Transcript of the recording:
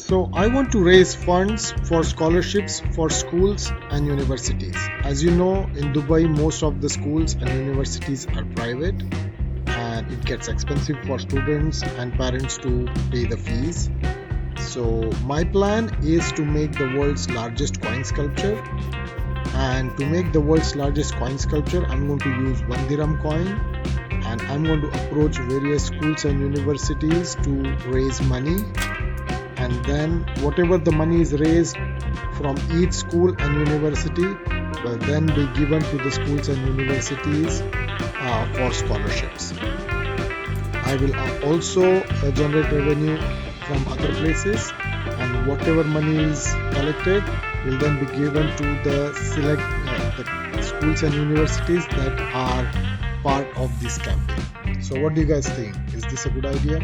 So I want to raise funds for scholarships for schools and universities. As you know, in Dubai, most of the schools and universities are private, and it gets expensive for students and parents to pay the fees. So my plan is to make the world's largest coin sculpture. And to make the world's largest coin sculpture, I'm going to use 1 dirham coin, and I'm going to approach various schools and universities to raise money. And then whatever the money is raised from each school and university will then be given to the schools and universities for scholarships. I will also generate revenue from other places, and whatever money is collected will then be given to the the schools and universities that are part of this campaign. So what do you guys think? Is this a good idea?